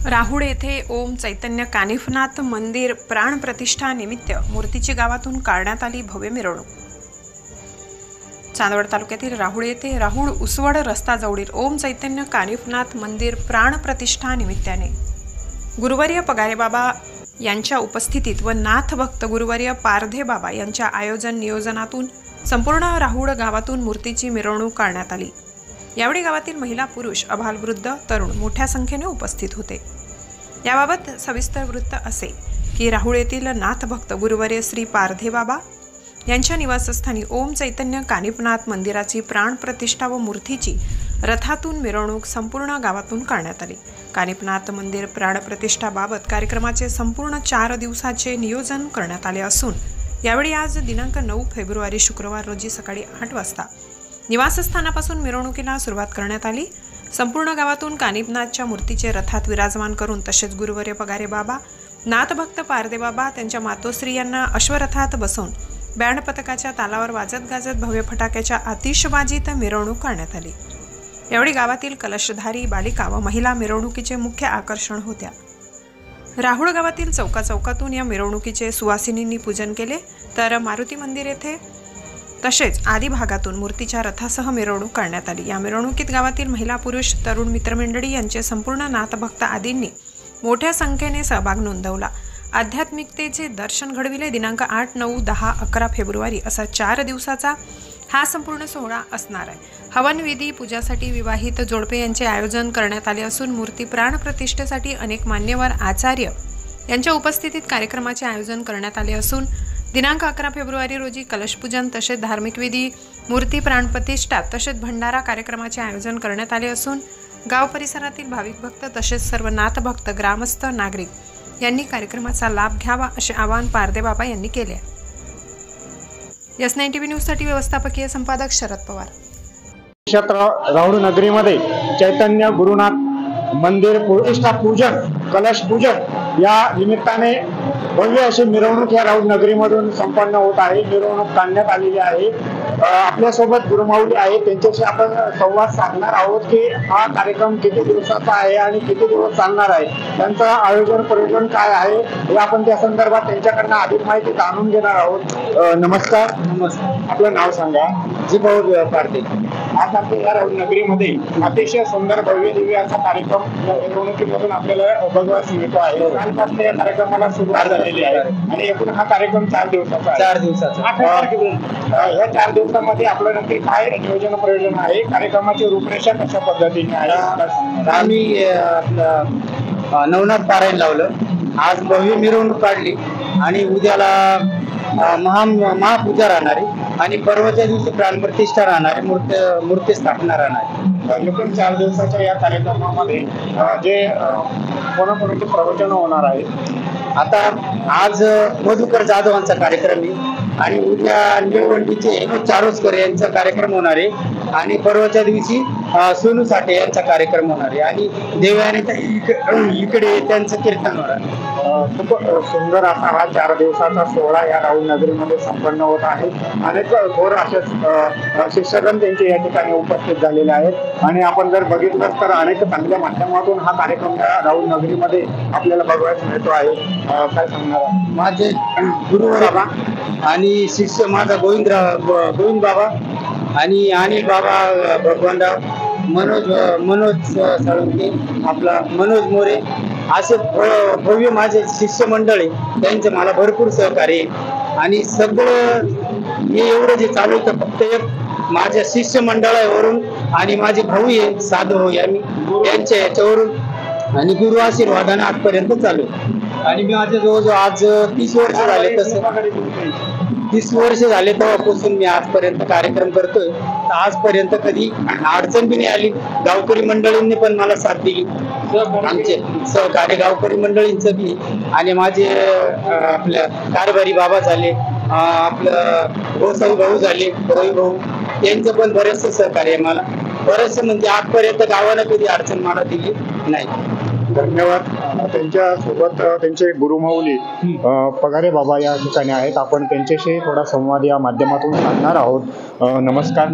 राहुळ येथे ओम चैतन्य कानिफनाथ मंदिर प्राण प्रतिष्ठा निमित्त मूर्तीची गावातून काढण्यात आली भव्य मिरवणूक। चांदवड तालुक्यातील राहुळ येथे राहुळ उसवड रस्ता जवळील ओम चैतन्य कानिफनाथ मंदिर प्राण प्रतिष्ठा निमित्ताने गुरुवर्य पगारे बाबा यांच्या उपस्थितीत व नाथ भक्त गुरुवर्य पारधे बाबा यांच्या आयोजन नियोजनातून संपूर्ण राहुळ गावातून मूर्तीची मिरवणूक काढण्यात आली। यावेळी गावातील महिला पुरुष अबालवृद्ध तरुण मोठ्या संख्येने उपस्थित होते। याबाबत सविस्तर वृत्त असे की राहुळ येथील नाथ भक्त गुरुवर्य श्री पारधे बाबा यांच्या निवासस्थानी ओम चैतन्य कानिफनाथ मंदिराची प्राण प्रतिष्ठा व मूर्तीची रथातून मिरवणूक संपूर्ण गावातून काढण्यात आली। कानिफनाथ मंदिर प्राण प्रतिष्ठाबाबत कार्यक्रमाचे संपूर्ण 4 दिवसाचे नियोजन करण्यात आले असून यावेळी आज दिनांक 9 फेब्रुवारी शुक्रवार रोजी सकाळी 8 वाजता निवासस्थानापासून मिरवणुकीला सुरुवात करण्यात आली। संपूर्ण गावातून कानिफनाथच्या मूर्तीचे रथात विराजमान करून तसेच गुरुवर्य पगारे बाबा नाथ भक्त पारधे बाबा त्यांच्या मातोश्री यांना अश्वरथात बसवून बँड पथकाच्या तालावर वाजत गाजत भव्य फटाक्याच्या आतिषबाजीत मिरवणूक करण्यात आली। यावेळी गावातील कलशधारी बालिका व महिला मिरवणुकीचे मुख्य आकर्षण होत्या। राहुळ गावातील चौकाचौकातून या मिरवणुकीचे सुवासिनींनी पूजन केले तर मारुती मंदिर येथे तसेच आदी भागातून मूर्तीच्या रथासह मिरवणूक करण्यात आली। या मिरवणुकीत गावातील महिला पुरुष तरुण मित्रमंडळी यांचे संपूर्ण नाथभक्त आदींनी मोठ्या संख्येने सहभाग नोंदवला। आध्यात्मिकतेचे दर्शन घडविले। दिनांक 8, 9, 10, 11 फेब्रुवारी असा 4 दिवसाचा हा संपूर्ण सोहळा असणार आहे। हवन विधी पूजासाठी विवाहित जोडपे यांचे आयोजन करण्यात आले असून मूर्ती प्राण प्रतिष्ठेसाठी अनेक मान्यवर आचार्य यांच्या उपस्थितीत कार्यक्रमाचे आयोजन करण्यात आले असून दिनांक 11 फेब्रुवारी रोजी कलशपूजन तसेच धार्मिक विधी मूर्ती प्राणप्रतिष्ठा तसेच भंडारा कार्यक्रमाचे आयोजन करण्यात आले असून गाव परिसरातील भाविक भक्त तसेच सर्व नाथ भक्त ग्रामस्थ नागरिक यांनी कार्यक्रमाचा लाभ घ्यावा असे आवाहन पारधे बाबा यांनी केले। S9 TV न्यूज साठी व्यवस्थापकीय संपादक शरद पवार। राहुळ नगरीमध्ये चैतन्य गुरुनाथ मंदिर प्रतिष्ठा पूजन कलश पूजन या निमित्ताने भव्य अशी मिरवणूक या राहुळ नगरीमधून संपन्न होत आहे। मिरवणूक काढण्यात आलेली आहे। आपल्यासोबत गुरुमाऊली आहे, त्यांच्याशी आपण संवाद साधणार आहोत की हा कार्यक्रम किती दिवसाचा आहे आणि किती दिवस चालणार आहे, त्यांचं आयोजन प्रयोजन काय आहे हे आपण त्या संदर्भात त्यांच्याकडनं अधिक माहिती जाणून घेणार आहोत। नमस्कार। आपलं नाव सांगा। जिभाऊ पारधे। आज आपल्या या राहुळ नगरीमध्ये अतिशय सुंदर भव्य दिव्य असा कार्यक्रम मिरवणुकीमधून आपल्याला बघायला मिळतो आहे। कालपासून या कार्यक्रमाला सुरुवात झालेली आहे आणि एकूण हा कार्यक्रम 4 दिवसाचा आहे। 4 दिवसाचा। या 4 दिवसामध्ये आपलं नक्की काय नियोजन प्रयोजन आहे, कार्यक्रमाची रूपरेषा कशा पद्धतीने आहे? आम्ही नवनाथ पारायण लावलं, आज भव्य मिरवणूक काढली आणि उद्याला महापूजा राहणार आहे आणि परवाच्या दिवशी प्राणप्रतिष्ठा राहणार आहे, मूर्ती स्थापना राहणार आहे। एकूण 4 दिवसाच्या या कार्यक्रमामध्ये जे कोणाकोणाचे प्रवचन होणार आहे? आता आज मधुकर जाधवांचा कार्यक्रम आहे आणि उद्या निळवंडीचे चारोस्कर यांचा कार्यक्रम होणार आहे आणि परवाच्या दिवशी सोनू साठे यांचा कार्यक्रम होणार आहे आणि देवयाने इकडे त्यांचं कीर्तन होणार आहे। खूप सुंदर असा हा 4 दिवसाचा सोहळा या राहुळ नगरीमध्ये संपन्न होत आहे। अनेक थोर असे शिक्षकगण त्यांचे या ठिकाणी उपस्थित झालेले आहेत आणि आपण जर बघितलं तर अनेक चांगल्या माध्यमातून हा कार्यक्रम या राहुळ नगरीमध्ये आपल्याला बघायला मिळतो आहे। काय सांगणार? माझे गुरुवर बाबा आणि शिष्य माझा गोविंद बाबा आणि अनिल बाबा भगवानराव, मनोज साळुंके, आपला मनोज मोरे असे भव्य माझे शिष्यमंडळ आहे। त्यांचे मला भरपूर सहकार्य आहे आणि सगळं हे एवढं जे चालू होतं फक्त एक माझ्या शिष्यमंडळावरून आणि माझे भाऊ आहे साधू भाऊ आम्ही त्यांच्या याच्यावरून आणि गुरु आशीर्वादाने आजपर्यंत चालू आणि मी माझ्या जवळजवळ आज 30 वर्ष झाले, तसं 30 वर्ष झाले तेव्हापासून मी आजपर्यंत कार्यक्रम करतोय। तर आजपर्यंत कधी अडचण बी नाही आली। गावकरी मंडळींनी पण मला साथ दिली, आमचे सहकारी गावकरी मंडळींचं बी आणि माझे आपल्या कारभारी बाबा झाले, आपलं गोसाई भाऊ झाले, रवी भाऊ यांचं पण बरेचसे सहकार्य मला बरेचसे म्हणजे आजपर्यंत गावानं कधी अडचण मला दिली नाही. धन्यवाद. त्यांच्या सोबत त्यांचे गुरुमाऊली पगारे बाबा या ठिकाणी आहेत. आपण त्यांच्याशी थोडा संवाद या माध्यमातून साधणार आहोत. नमस्कार.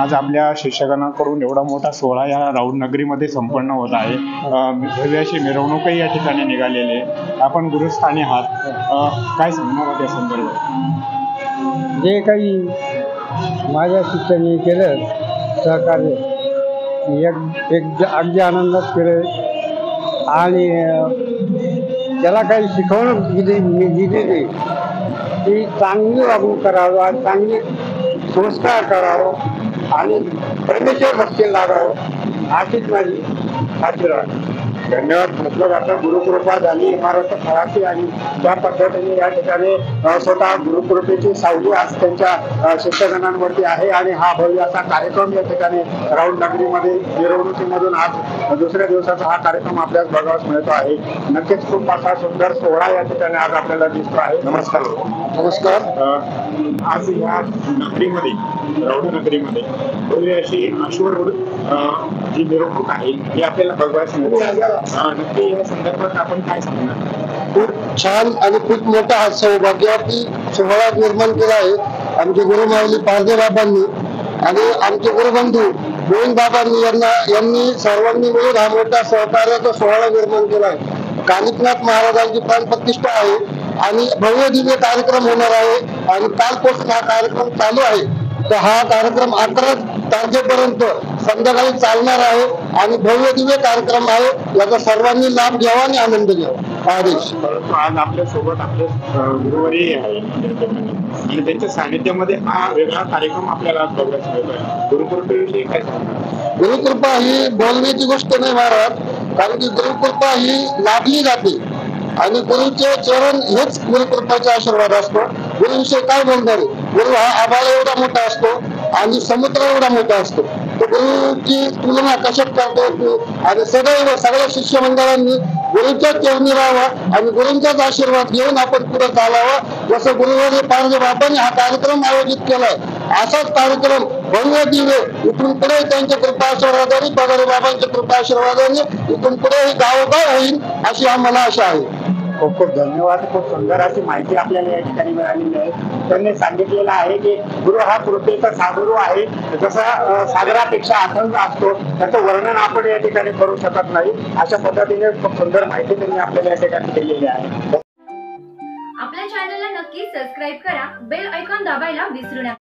आज आपल्या शिक्षकांकडून एवढा मोठा सोहळा या राऊळ नगरीमध्ये संपन्न होत आहे. भव्य अशी मिरवणूकही या ठिकाणी निघालेली आहे. आपण गुरुस्थानी आहात, काय सांगणार आहात या संदर्भात? जे काही माझ्या शिक्षकांनी केलं सहकार्य एक अगदी आनंदात केलं आणि त्याला काही शिकवणूक दिली ती चांगली वागणूक करावं आणि चांगली संस्कार करावं आणि परमेश्वर भक्ती लागावं अशीच माझी आशीर्वाद. धन्यवाद. म्हटलं जातं गुरुकृपा झाली इमारत फळाची आणि त्या पद्धतीने या ठिकाणी स्वतः गुरुकृपेची सावली आज त्यांच्या शिक्षकांवरती आहे आणि हा भव्य असा कार्यक्रम या ठिकाणी राऊळ नगरीमध्ये मिरवणुकीमधून आज दुसऱ्या दिवसाचा हा कार्यक्रम आपल्याला बघावयास मिळतो आहे. नक्कीच खूप असा सुंदर सोहळा या ठिकाणी आज आपल्याला दिसतो आहे. नमस्कार. नमस्कार. आज या नगरीमध्ये राऊळ नगरीमध्ये भव्य अशी अश्वरूढ जी मिरवणूक आहे ही आपल्याला बघावयास मिळते. नक्की या संदर्भात आपण काय सांगणार? खूप छान आणि खूप मोठा हा सौभाग्याची सोहळा निर्माण केला आहे आमचे गुरुमाऊली पारदे बाबांनी आणि आमचे गुरुबंधू गोविंद बाबांनी यांनी सर्वांनी मिळून हा मोठा सहकार्याचा सोहळा निर्माण केला आहे. कानिफनाथ महाराजांची प्राणप्रतिष्ठा आहे आणि भव्य दिव्य कार्यक्रम होणार आहे आणि कालपासून हा कार्यक्रम चालू आहे. तर हा कार्यक्रम 11 तारखेपर्यंत संध्याकाळी चालणार आहे आणि भव्य दिव्य कार्यक्रम आहे. याचा सर्वांनी लाभ घ्यावा आणि आनंद घ्यावा. आदेश. आज आपल्या सोबत आपले गुरुवारी आहे आणि त्यांच्या सानिध्यामध्ये हा वेगळा कार्यक्रम आपल्याला बघायला मिळतोय. गुरुकृपेविषयी काय सांगणार? गुरुकृपा ही बोलण्याची गोष्ट नाही महाराज, कारण की गुरुकृपा ही लाभली जाते आणि गुरुचे चरण हेच गुरुकृपाचा आशीर्वाद असतो. गुरुविषयी काय बोलणार? गुरु हा आभाळ एवढा मोठा असतो आणि समुद्र एवढा मोठा असतो. तर गुरुची तुलना कशात करता येत नाही आणि सदैव सगळ्या शिष्य मंडळांनी गुरुच्याच चरणी राहावा आणि गुरुंचाच आशीर्वाद घेऊन आपण पुढे चालावा. जसं गुरुवारी पारदे बाबांनी हा कार्यक्रम आयोजित केलाय असाच कार्यक्रम भव्य दिवे इथून पुढे त्यांच्या कृपा आशीर्वादाने पगारे बाबांच्या कृपा आशीर्वादाने इथून पुढे ही गावोगाव होईल अशी आम्हाला आशा आहे. खूप खूप धन्यवाद. खूप सुंदर अशी माहिती आपल्याला या ठिकाणी मिळालेली आहे. त्यांनी सांगितलेलं आहे की गुरु हा कृपेचा सागुरू आहे. जसा सागरापेक्षा अथंग असतो त्याचं वर्णन आपण या ठिकाणी करू शकत नाही. अशा पद्धतीने खूप सुंदर माहिती त्यांनी आपल्याला या ठिकाणी दिलेली आहे. आपल्या चॅनलला नक्की सबस्क्राईब करा, बेल आयकॉन दाबायला विसरू नका.